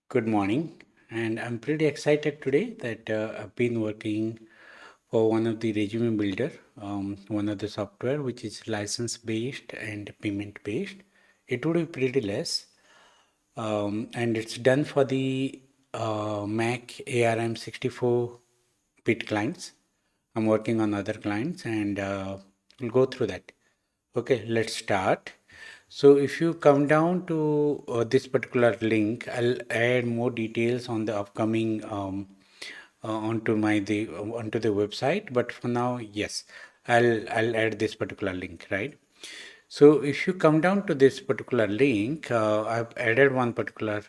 Good morning, and I'm pretty excited today that I've been working for one of the resume builder, one of the software which is license based and payment based. It would be pretty less, and it's done for the Mac ARM 64-bit clients. I'm working on other clients, and we'll go through that. Okay, let's start. So if you come down to this particular link, I'll add more details on the upcoming onto the website. But for now, yes, I'll add this particular link, right? So if you come down to this particular link, I've added one particular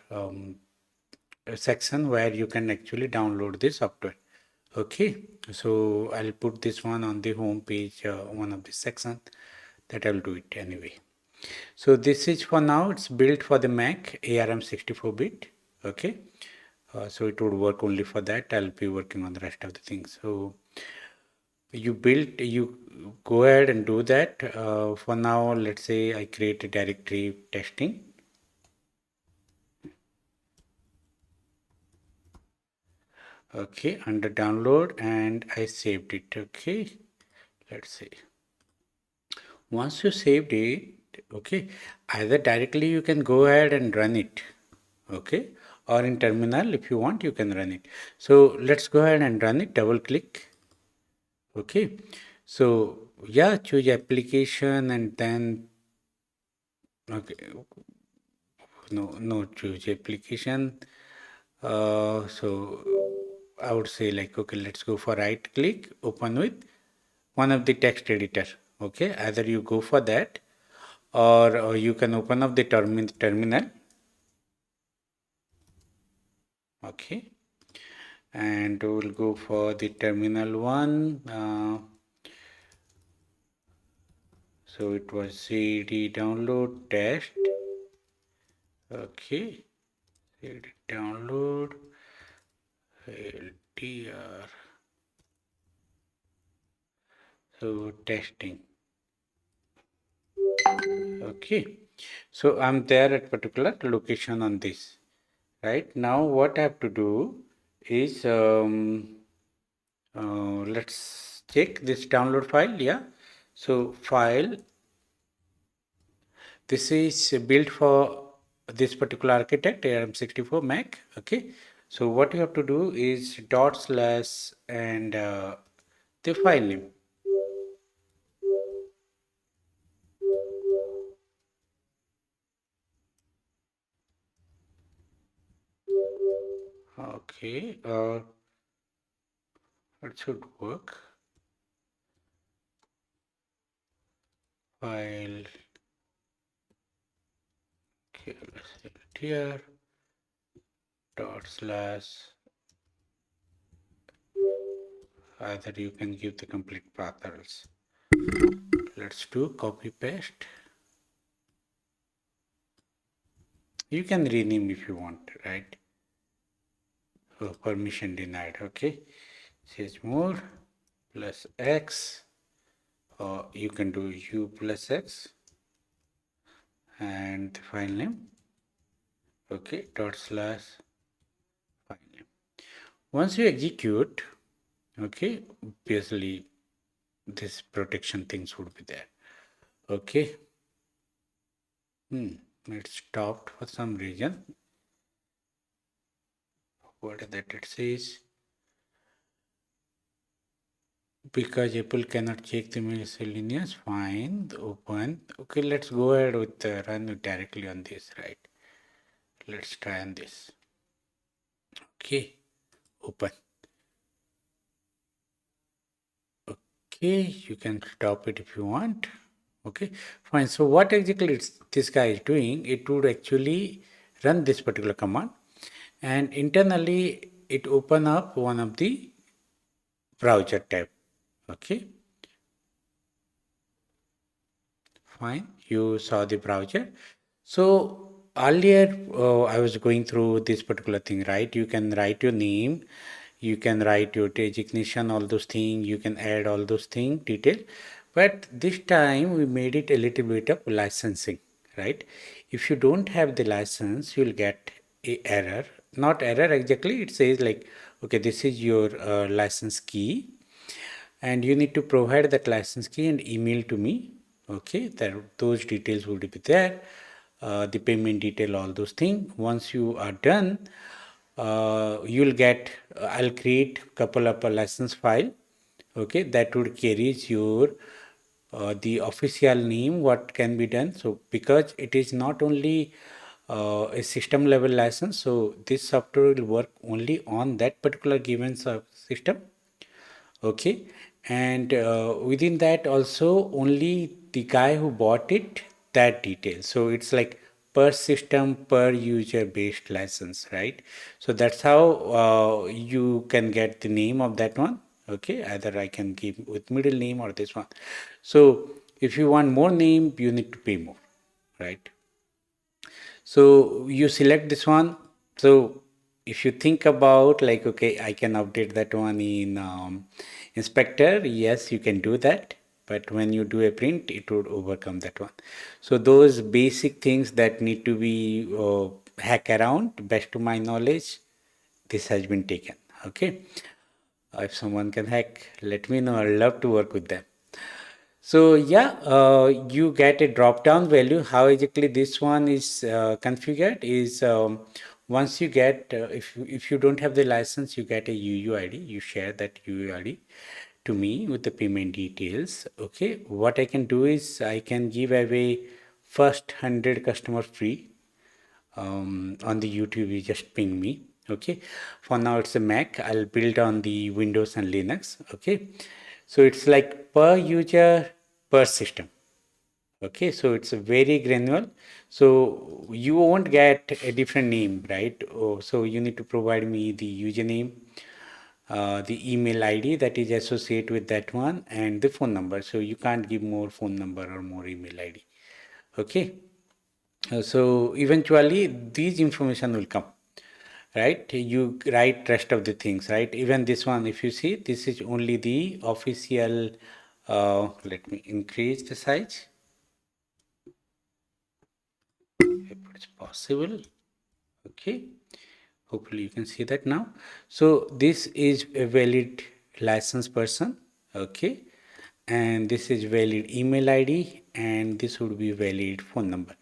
section where you can actually download the software. Okay, so I'll put this one on the home page, one of the section that I'll do it anyway. So this is for now, it's built for the Mac ARM 64-bit. Okay, so it would work only for that. I'll be working on the rest of the things. So you go ahead and do that. For now, let's say I create a directory testing. Okay, under download, and I saved it. Okay, let's see. Once you saved it, okay, either directly you can go ahead and run it, okay, or in terminal if you want you can run it. So let's go ahead and run it. Double click. Okay, so yeah, choose application and then okay, no choose application. So I would say like, okay, let's go for right click, open with one of the text editor. Okay, either you go for that, or you can open up the terminal. Okay, and we'll go for the terminal one. So it was cd download test. Okay, cd download LTR. So testing. Okay, so I'm there at particular location on this. Right now, what I have to do is let's check this download file. Yeah, so file. This is built for this particular architect ARM64 Mac. Okay, so what you have to do is dot slash and the file name. Okay, it should work. File. Okay, let's see it here. Dot slash. Either you can give the complete path or else. Let's do copy paste. You can rename if you want, right? So permission denied. Okay, says more plus X, or you can do U plus X and the file name. Okay, dot slash file name. Once you execute, okay, obviously this protection things would be there. Okay. It stopped for some reason. What is that it says? Because Apple cannot check the miscellaneous, fine, open. Okay, let's go ahead with run directly on this, right? Let's try on this. Okay, open. Okay, you can stop it if you want. Okay, fine. So what exactly this guy is doing, it would actually run this particular command, and internally it open up one of the browser tab. Okay, fine. You saw the browser. So earlier I was going through this particular thing, right? You can write your name, you can write your designation, all those things, you can add all those things, detail. But this time we made it a little bit of licensing, right? If you don't have the license, you'll get a error, not error exactly, it says like, okay, this is your license key, and you need to provide that license key and email to me. Okay, that those details will be there, the payment detail, all those things. Once you are done, you'll get, I'll create couple of a license file. Okay, that would carries your the official name, what can be done. So because it is not only a system level license, so this software will work only on that particular given system. Okay, and within that also only the guy who bought it, that detail. So it's like per system per user based license, right? So that's how you can get the name of that one. Okay, either I can give with middle name or this one. So if you want more name, you need to pay more, right? So you select this one. So if you think about like, okay, I can update that one in inspector, yes, you can do that. But when you do a print, it would overcome that one. So those basic things that need to be hack around, best to my knowledge, this has been taken. Okay. If someone can hack, let me know. I'd love to work with them. So yeah, you get a drop down value. How exactly this one is configured is once you get if you don't have the license, you get a UUID. You share that UUID to me with the payment details. Okay, what I can do is I can give away first 100 customer free on the YouTube. You just ping me. Okay, for now it's a Mac. I'll build on the Windows and Linux. Okay, so it's like per user per system. Okay, so it's a very granular. So you won't get a different name, right? Oh, so you need to provide me the username, the email ID that is associated with that one, and the phone number. So you can't give more phone number or more email ID. Okay. So eventually these information will come, right? You write rest of the things, right? Even this one, if you see, this is only the official. Let me increase the size if it's possible. Okay, hopefully you can see that now. So this is a valid license person. Okay, and this is valid email ID, and this would be valid phone number.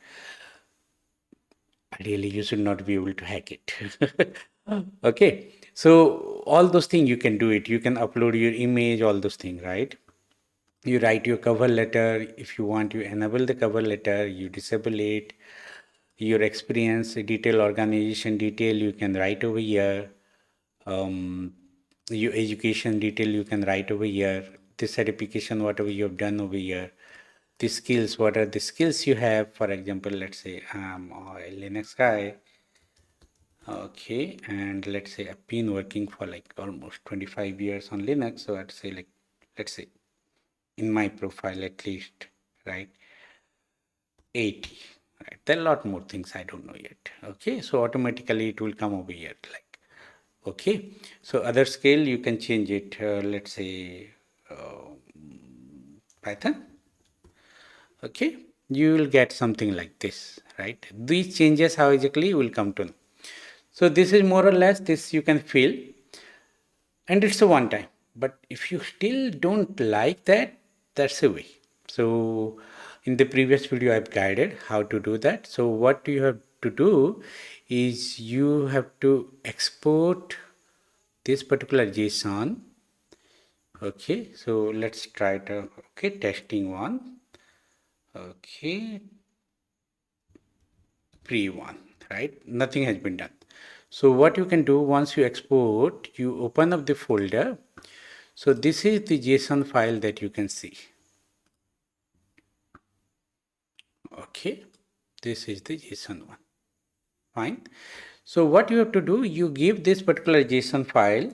Ideally, you should not be able to hack it. Okay, so all those things you can do it. You can upload your image, all those things, right? You write your cover letter. If you want, you enable the cover letter, you disable it. Your experience, detail, organization detail, you can write over here. Your education detail, you can write over here. The certification, whatever you have done over here. The skills, what are the skills you have? For example, let's say I'm a Linux guy. Okay, and let's say I've been working for like almost 25 years on Linux. So I'd say like, let's say in my profile at least, right? 80, right? There are a lot more things I don't know yet. Okay, so automatically it will come over here like, okay. So other scale, you can change it. Let's say Python. Okay, you will get something like this, right? These changes how exactly you will come to know. So this is more or less this you can feel, and it's a one time. But if you still don't like that, that's a way. So in the previous video I've guided how to do that. So what you have to do is you have to export this particular JSON. Okay, so let's try to, okay, testing one. Okay, pre one, right? Nothing has been done. So what you can do once you export, you open up the folder. So this is the JSON file that you can see. Okay, this is the JSON one. Fine. So what you have to do, you give this particular JSON file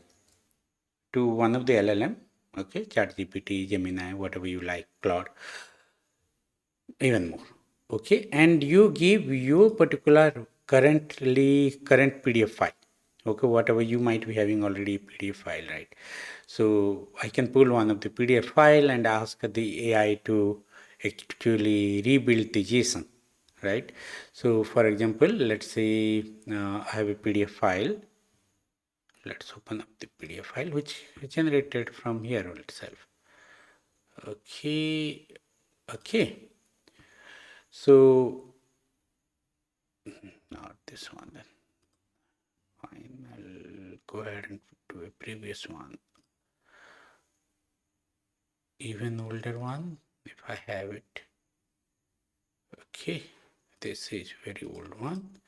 to one of the LLM. Okay, ChatGPT, Gemini, whatever you like, Claude, even more. Okay, and you give your particular current PDF file. Okay, whatever you might be having already PDF file, right? So I can pull one of the PDF file and ask the AI to actually rebuild the JSON, right? So for example, let's say I have a PDF file. Let's open up the PDF file which is generated from here itself. Okay, okay. So not this one then. Fine, I'll go ahead and do a previous one. Even older one, if I have it. Okay, this is very old one.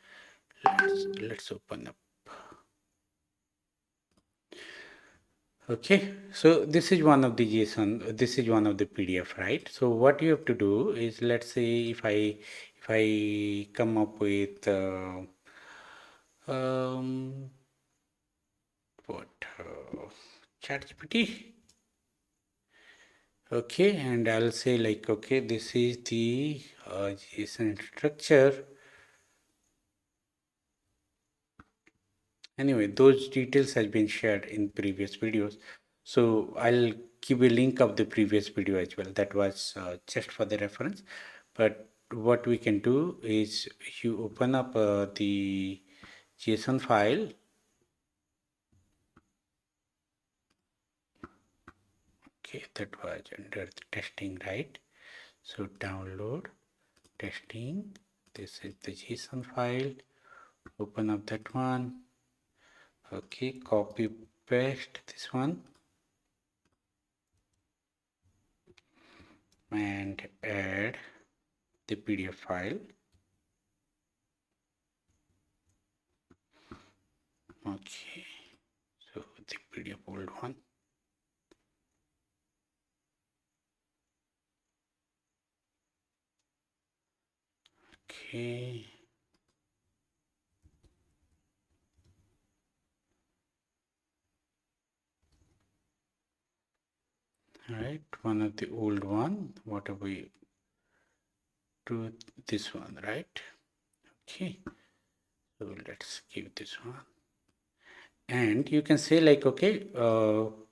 Let's open up. Okay, so this is one of the JSON, this is one of the PDF, right? So what you have to do is, let's say if I come up with um, what ChatGPT, okay, and I'll say like, okay, this is the JSON structure. Anyway, those details has been shared in previous videos. So I'll give a link of the previous video as well. That was just for the reference. But what we can do is you open up the JSON file. Okay, that was under the testing, right? So download testing. This is the JSON file. Open up that one. Okay, copy paste this one and add the PDF file. Okay, so the PDF old one. Okay. All right, one of the old one. What are we do? This one, right? Okay. So let's give this one. And you can say like, okay,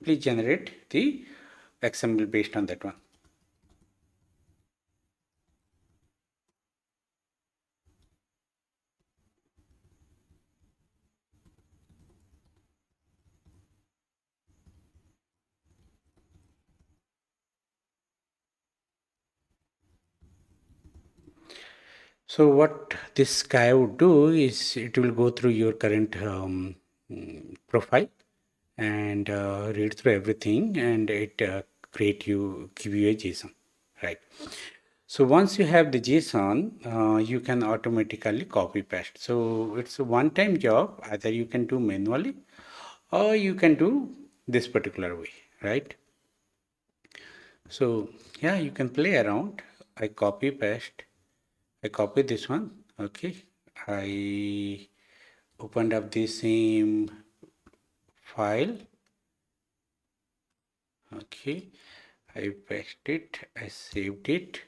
please generate the XML based on that one. So what this guy would do is it will go through your current profile and read through everything, and it give you a JSON, right? So once you have the JSON, you can automatically copy paste. So it's a one-time job. Either you can do manually or you can do this particular way, right? So yeah, you can play around. I copy paste. I copy this one. Okay. I opened up the same file. Okay. I pasted it. I saved it.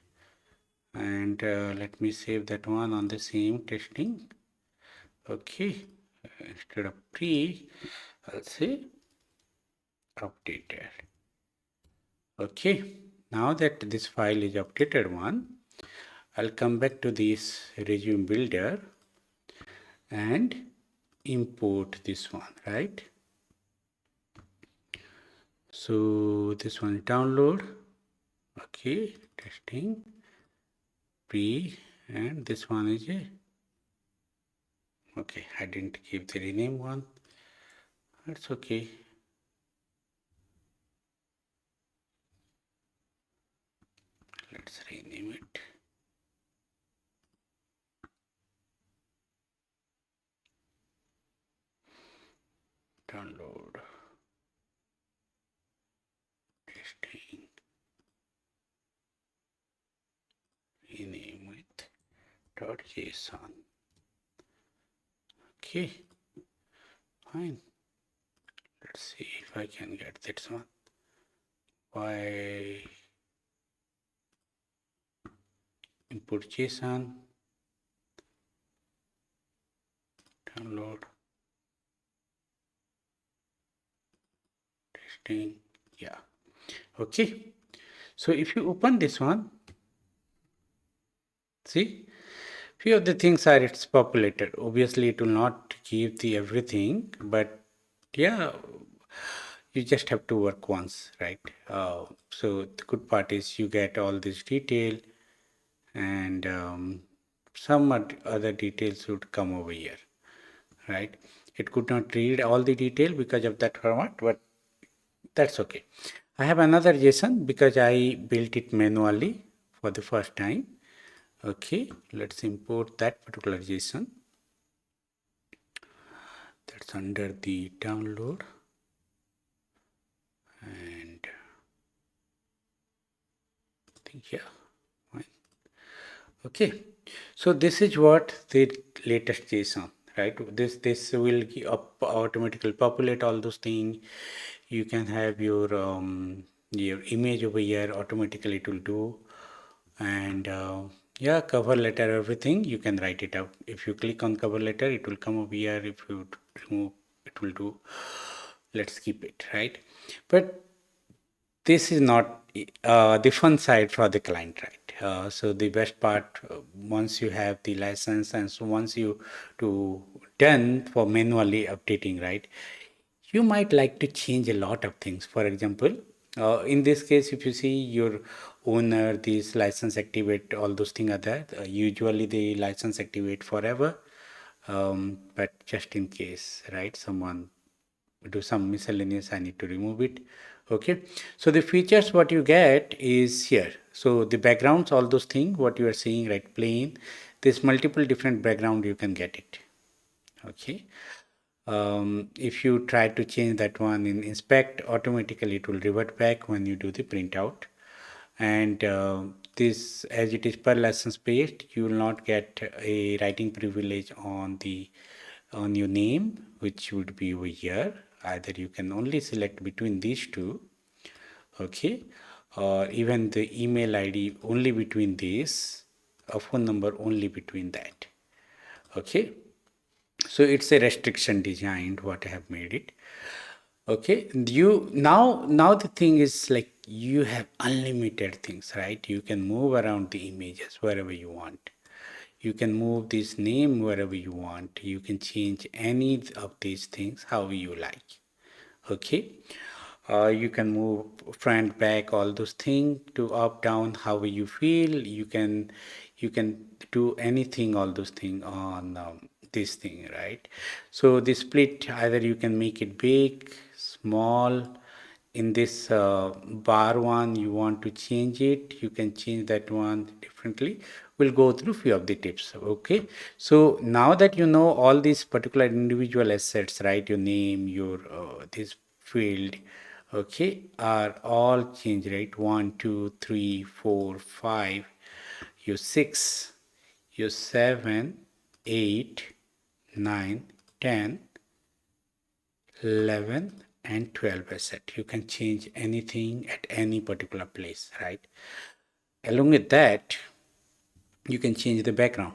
And let me save that one on the same testing. Okay, instead of pre, I'll say updated. Okay, now that this file is updated one, I'll come back to this resume builder and import this one, right? So this one download. Okay, testing pre, and this one is a, okay, I didn't give the rename one. That's okay. Let's rename it. Download testing, rename with .json. Okay, fine. Let's see if I can get this one. Why import JSON, download testing. Yeah. Okay. So if you open this one, see, Few of the things are it's populated. Obviously, it will not give the everything, but yeah, you just have to work once, right? So the good part is you get all this detail, and some other details would come over here, right? It could not read all the detail because of that format, but that's okay. I have another JSON because I built it manually for the first time. Okay, let's import that particular JSON. That's under the download, and I think yeah. Okay, so this is what the latest JSON, right? This will automatically populate all those things. You can have your image over here. Automatically it will do, and yeah, cover letter, everything you can write it out. If you click on cover letter, it will come over here. If you remove, it will do. Let's keep it, right? But this is not the fun side for the client, right? So the best part, once you have the license, and so once you do done for manually updating, right? You might like to change a lot of things. For example, in this case, if you see your owner, this license activate, all those things are there. Usually the license activate forever, but just in case, right? Someone do some miscellaneous, I need to remove it. Okay, so the features what you get is here. So the backgrounds, all those things what you are seeing, right? Plain, there's multiple different background, you can get it. Okay, if you try to change that one in inspect, automatically it will revert back when you do the printout. And this, as it is per license based, you will not get a writing privilege on your name, which would be over here. Either you can only select between these two, okay, or even the email ID only between these, a phone number only between that. Okay, so it's a restriction designed what I have made it. Okay, you now the thing is like you have unlimited things, right? You can move around the images wherever you want. You can move this name wherever you want. You can change any of these things however you like. Okay, you can move front, back, all those things to up, down, however you feel. You can do anything, all those things on this thing, right? So the split, either you can make it big, small. In this bar one, you want to change it, you can change that one differently. We'll go through few of the tips. Okay, so now that you know all these particular individual assets, right? Your name, your this field, okay, are all changed, right? 1, 2, 3, 4, 5, your 6, your 7, 8, 9, 10, 11, and 12 asset. You can change anything at any particular place, right? Along with that, you can change the background,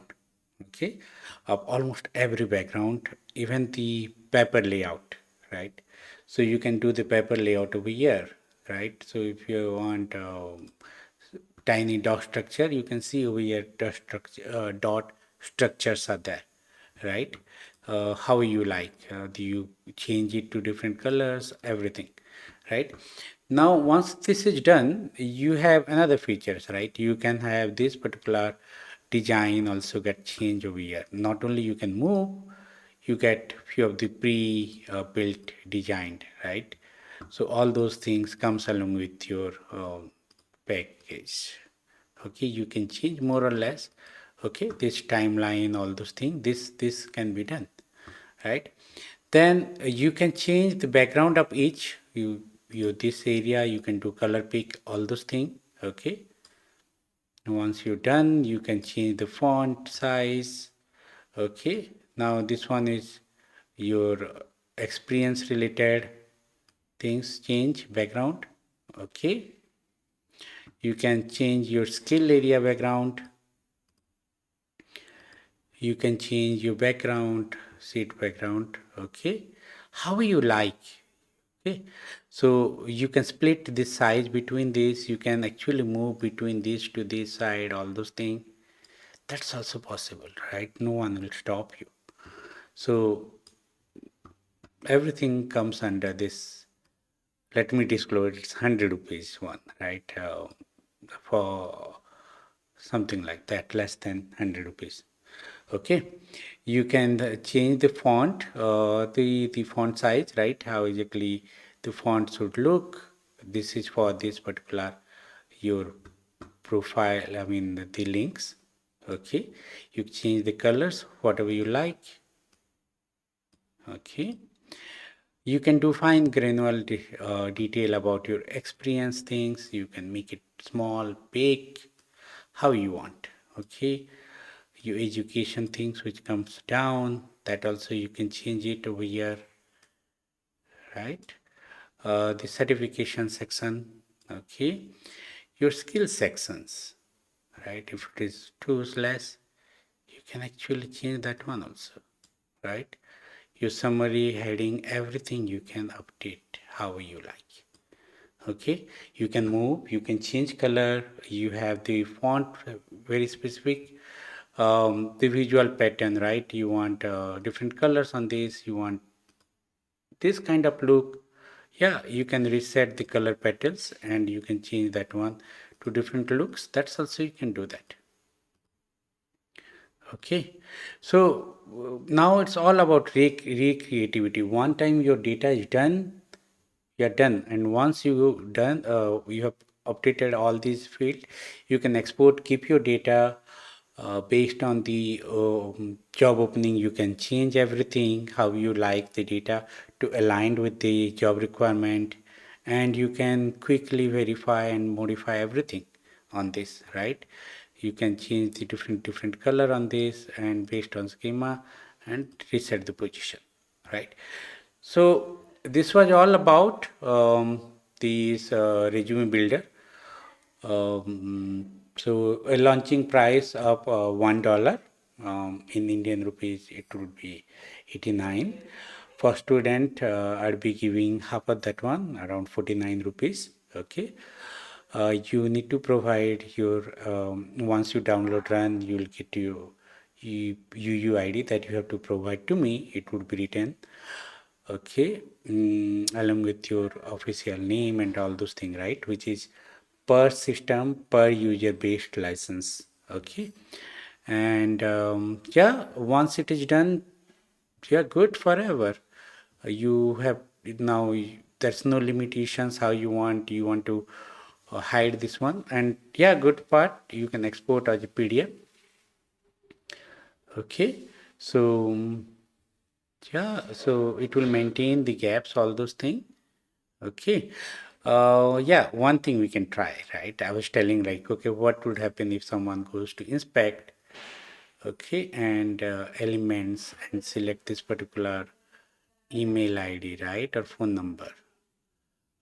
okay, of almost every background, even the paper layout, right? So you can do the paper layout over here, right? So if you want tiny dot structure, you can see over here dot structures are there, right? How you like, do you change it to different colors, everything, right? Now once this is done, you have another features, right? You can have this particular design also get changed over here. Not only you can move, you get few of the pre built designed, right? So all those things comes along with your package. Okay, you can change more or less. Okay, this timeline, all those things, this can be done, right? Then you can change the background of each. You this area you can do color pick, all those things. Okay, once you're done, you can change the font size. Okay, now this one is your experience related things, change background. Okay, you can change your skill area background. You can change your background, seat background. Okay, how you like. Okay, so you can split the size between these. You can actually move between this to this side, all those things. That's also possible, right? No one will stop you. So everything comes under this. Let me disclose it's 100 rupees one, right? For something like that, less than 100 rupees. Okay, you can change the font, the font size, right? How exactly the font should look. This is for this particular your profile. I mean the links. Okay, you change the colors, whatever you like. Okay, you can do fine granular detail about your experience things. You can make it small, big, how you want. Okay, your education things which comes down, that also you can change it over here, right? The certification section. Okay, your skill sections, right? If it is too less, you can actually change that one also, right? Your summary, heading, everything you can update how you like. Okay, you can move, you can change color, you have the font, very specific, the visual pattern, right? You want different colors on this, you want this kind of look. Yeah, you can reset the color petals and you can change that one to different looks. That's also you can do that. Okay, so now it's all about recreativity. One time your data is done, you're done. And once you done, you have updated all these fields, you can export, keep your data based on the job opening. You can change everything how you like the data to align with the job requirement, and you can quickly verify and modify everything on this, right? You can change the different color on this and based on schema and reset the position, right? So this was all about this resume builder. So a launching price of $1 in Indian rupees, it would be 89. For student, I'd be giving half of that one, around 49 rupees. Okay. You need to provide your once you download run, you'll get your UUID that you have to provide to me. It would be written, okay, along with your official name and all those things, right? Which is per system, per user based license. Okay. And yeah, once it is done, you're good forever. You have now, there's no limitations how you want to hide this one. And yeah, good part, you can export as a PDF. Okay. So yeah, so it will maintain the gaps, all those things. Okay. Yeah, one thing we can try, right? I was telling like, okay, what would happen if someone goes to inspect, okay, and elements and select this particular email ID, right, or phone number.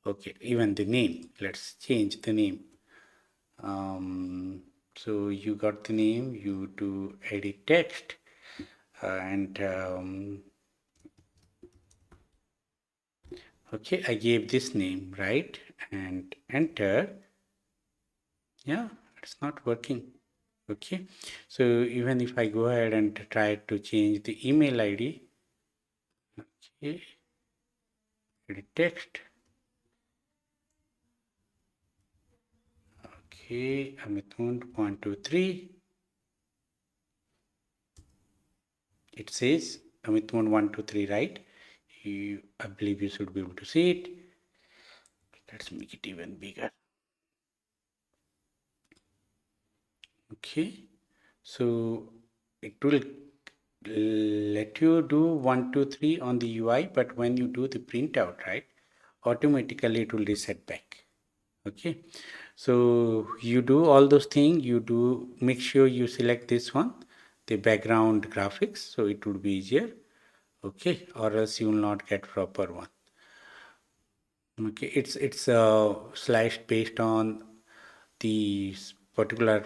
Okay, even the name. Let's change the name. So you got the name, you do edit text, and okay, I gave this name, right, and enter. Yeah, it's not working. Okay, so even if I go ahead and try to change the email ID, okay, edit text, okay, Amit123, it says Amit123, right? I believe you should be able to see it. Let's make it even bigger. Okay, so it will let you do 123 on the UI, but when you do the printout, right, automatically it will reset back. Okay, so you do all those things, you do make sure you select this one, the background graphics, so it would be easier. Okay, or else you will not get proper one. Okay, it's sliced based on the particular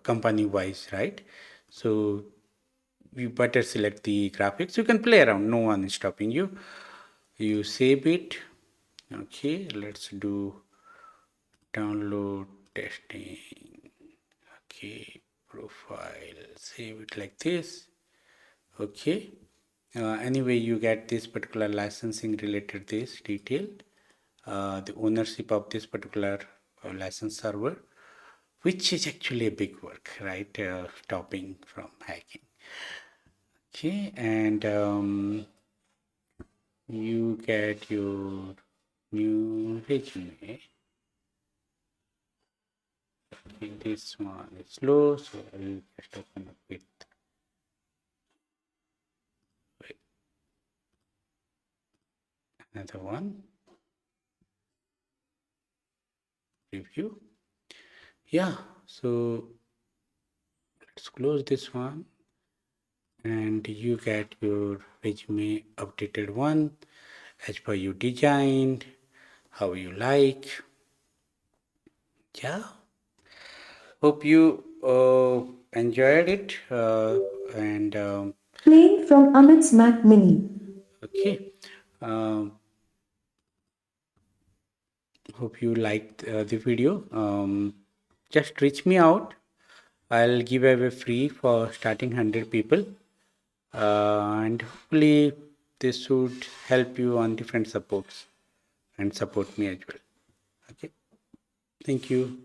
company wise, right? So you better select the graphics. You can play around, no one is stopping you. You save it. Okay, let's do download testing. Okay, profile, save it like this. Okay. Anyway, you get this particular licensing related this detail, the ownership of this particular license server, which is actually a big work, right? Stopping from hacking. Okay, and you get your new resume. Okay, this one is slow, so I'll just open up with another one. Review. Yeah, so let's close this one, and you get your resume updated one as per you designed, how you like. Yeah, hope you enjoyed it, and Playing from Amit's Mac Mini. okay. Um, hope you liked the video. Just reach me out. I'll give away free for starting 100 people, and hopefully this should help you on different supports and support me as well. Okay, thank you.